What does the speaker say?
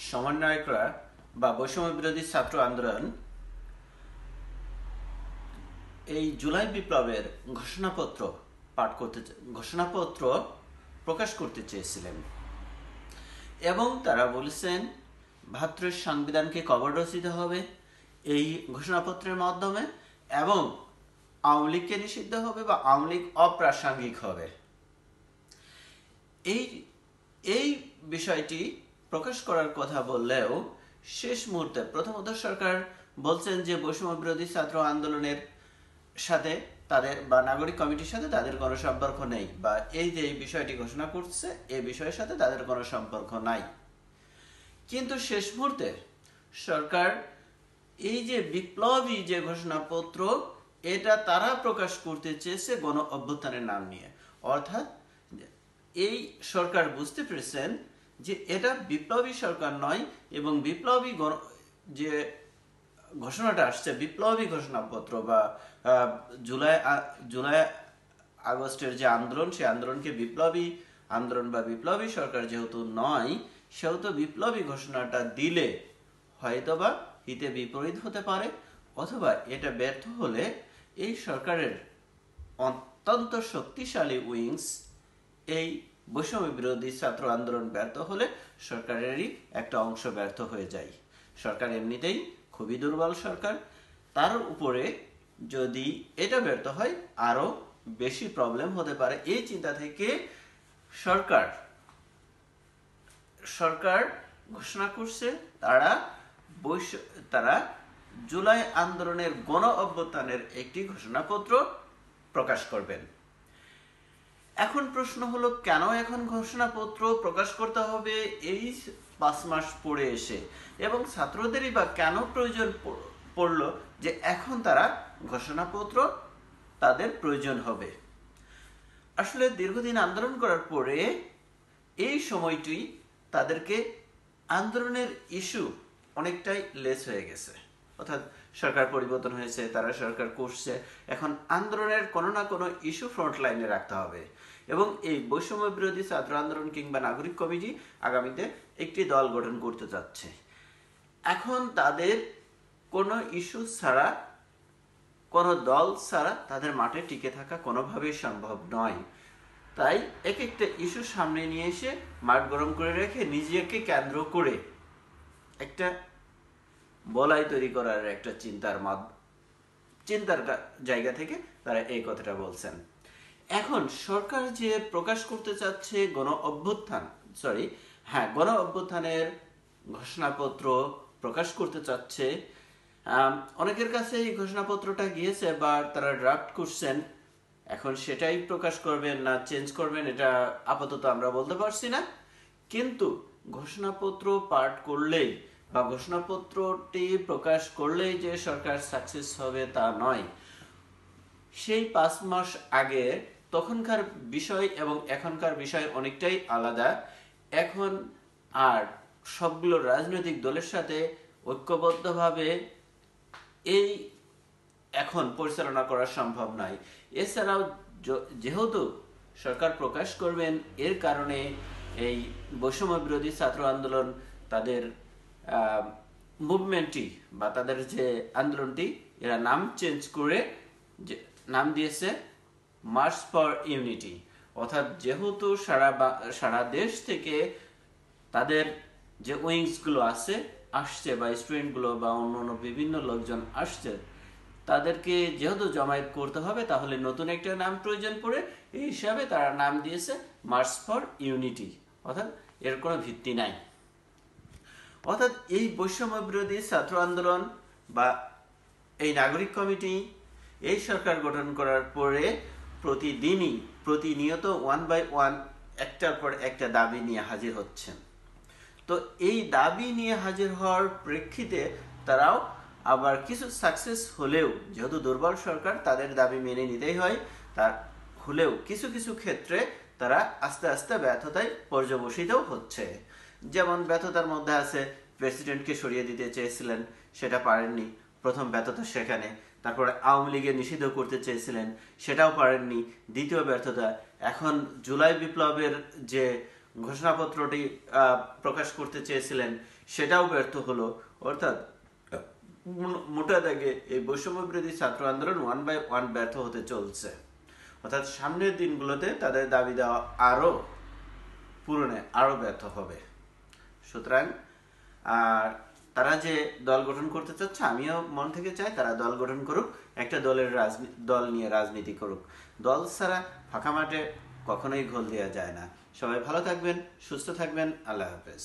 সমন্বয়করা বা বৈষম্য বিরোধী ছাত্র আন্দোলন এই জুলাই বিপ্লবের ঘোষণাপত্র প্রকাশ করতে চেয়েছিলেন এবং তারা বলেছেন ৭২ সংবিধানকে কবররচ দিতে হবে এই ঘোষণাপত্রের মাধ্যমে এবং আওয়ামী লীগকে নিষিদ্ধ হবে বা আওয়ামী লীগ অপ্রাসঙ্গিক হবে। এই বিষয়টি প্রকাশ করার কথা বললেও শেষ মুহূর্তে প্রথমত সরকার বলছেন যে বৈষম্য বিরোধী ছাত্র আন্দোলনের সাথে তাদের বা নাগরিক কমিটির সাথে তাদের কোনো সম্পর্ক নেই, বা এই যে এই বিষয়টি ঘোষণা করছে এই বিষয়ের সাথে তাদের কোনো সম্পর্ক নাই। কিন্তু শেষ মুহূর্তে সরকার এই যে বিপ্লবী যে ঘোষণাপত্র এটা তারা প্রকাশ করতে চেয়েছে গণ অভ্যুত্থানের নাম নিয়ে, অর্থাৎ এই সরকার বুঝতে পেরেছেন যে এটা বিপ্লবী সরকার নয় এবং বিপ্লবী যে ঘোষণাটা আসছে বিপ্লবী ঘোষণাপত্র বা জুলাই আগস্টের যে আন্দোলন সেই আন্দোলনকে বিপ্লবী আন্দোলন বা বিপ্লবী সরকার যেহেতু নয় সেহেতু বিপ্লবী ঘোষণাটা দিলে হয়তোবা হিতে বিপরীত হতে পারে, অথবা এটা ব্যর্থ হলে এই সরকারের অত্যন্ত শক্তিশালী উইংস এই বৈষম্য বিরোধী ছাত্র আন্দোলন ব্যর্থ হলে সরকারেরই একটা অংশ ব্যর্থ হয়ে যায়। সরকার এমনিতেই খুবই দুর্বল সরকার, তার উপরে যদি এটা ব্যর্থ হয় আরো বেশি প্রবলেম হতে পারে। এই চিন্তা থেকে সরকার ঘোষণা করছে তারা জুলাই আন্দোলনের গণ অভ্যুত্থানের একটি ঘোষণাপত্র প্রকাশ করবেন। এখন প্রশ্ন হলো কেন এখন ঘোষণাপত্র প্রকাশ করতে হবে এই ৫ মাস পরে এসে, এবং ছাত্রদেরই বা কেন প্রয়োজন পড়লো যে এখন তারা ঘোষণাপত্র তাদের প্রয়োজন হবে। আসলে দীর্ঘদিন আন্দোলন করার পরে এই সময়টি তাদেরকে আন্দোলনের ইস্যু অনেকটাই লেস হয়ে গেছে, অর্থাৎ সরকার পরিবর্তন হয়েছে, তারা সরকার করছে, এখন আন্দোলনের কোনো না কোনো ইস্যু ফ্রন্ট লাইনে রাখতে হবে এবং এই বৈষম্য বিরোধী ছাত্র আন্দোলন কিংবা নাগরিক কমিটি আগামীতে একটি দল গঠন করতে যাচ্ছে। এখন তাদের কোনো ইস্যু ছাড়া কোনো দল ছাড়া তাদের মাঠে টিকে থাকা কোনোভাবেই সম্ভব নয়। তাই এক একটা ইস্যু সামনে নিয়ে এসে মাঠ গরম করে রেখে নিজেকে কেন্দ্র করে একটা বলয় তৈরি করার একটা চিন্তার জায়গা থেকে তারা এই কথাটা বলছেন। এখন সরকার যে প্রকাশ করতে চাচ্ছে গণ অভ্যুত্থানের ঘোষণাপত্র প্রকাশ করতে চাচ্ছে, অনেকের কাছে এই ঘোষণাপত্রটা গিয়েছে বা তারা ড্রাফট করছেন, এখন সেটাই প্রকাশ করবেন না চেঞ্জ করবেন এটা আপাতত আমরা বলতে পারছি না। কিন্তু ঘোষণাপত্র পাঠ করলেই বা ঘোষণাপত্রটি প্রকাশ করলেই যে সরকার সাকসেস হবে তা নয়। সেই ৫ মাস আগে তখনকার বিষয় এবং এখনকার বিষয় অনেকটাই আলাদা। এখন আর সবগুলো রাজনৈতিক দলের সাথে ঐক্যবদ্ধভাবে এই এখন পরিচালনা করা সম্ভব নয়। এছাড়াও যেহেতু সরকার প্রকাশ করবেন এর কারণে এই বৈষম্য বিরোধী ছাত্র আন্দোলন তাদের মুভমেন্টটি বা তাদের যে আন্দোলনটি এরা নাম চেঞ্জ করে নাম দিয়েছে মার্চ ফর ইউনিটি, অর্থাৎ যেহেতু সারা দেশ থেকে তাদের যে উইংসগুলো আসছে বা স্টুডেন্টগুলো বা অন্য বিভিন্ন লোকজন আসছে, তাদেরকে যেহেতু জমায়েত করতে হবে তাহলে নতুন একটা নাম প্রয়োজন পড়ে এই হিসাবে তারা নাম দিয়েছে মার্চ ফর ইউনিটি, অর্থাৎ এর কোনো ভিত্তি নাই। অর্থাৎ এই বৈষম্য বিরোধী ছাত্র আন্দোলন বা এই নাগরিক কমিটি এই সরকার গঠন করার পরে প্রতিনিয়ত 1 by 1 একটার পর একটা দাবি নিয়ে হাজির হচ্ছেন। তো এই দাবি নিয়ে হাজির হওয়ার প্রেক্ষিতে তারাও আবার কিছু সাকসেস হলেও, যেহেতু দুর্বল সরকার তাদের দাবি মেনে নিতেই হয়, তার হলেও কিছু কিছু ক্ষেত্রে তারা আস্তে আস্তে ব্যর্থতায় পর্যবসিতও হচ্ছে। যেমন ব্যর্থতার মধ্যে আছে প্রেসিডেন্টকে সরিয়ে দিতে চেয়েছিলেন, সেটা পারেননি, প্রথম ব্যর্থতা সেখানে। তারপরে আওয়ামী লীগের নিষিদ্ধ করতে চেয়েছিলেন, সেটাও পারেননি, দ্বিতীয় ব্যর্থতা। এখন জুলাই বিপ্লবের যে ঘোষণাপত্রটি প্রকাশ করতে চেয়েছিলেন, সেটাও ব্যর্থ হলো। অর্থাৎ মোটা দাগে এই বৈষম্য বিরোধী ছাত্র আন্দোলন 1 by 1 ব্যর্থ হতে চলছে। অর্থাৎ সামনের দিনগুলোতে তাদের দাবি দেওয়া আরো পূরণে আরো ব্যর্থ হবে। সুতরাং আর তারা যে দল গঠন করতে চাচ্ছে, আমিও মন থেকে চাই তারা দল গঠন করুক, একটা দল নিয়ে রাজনীতি করুক। দল ছাড়া ফাঁকা মাঠে কখনোই গোল দেওয়া যায় না। সবাই ভালো থাকবেন, সুস্থ থাকবেন। আল্লাহ হাফেজ।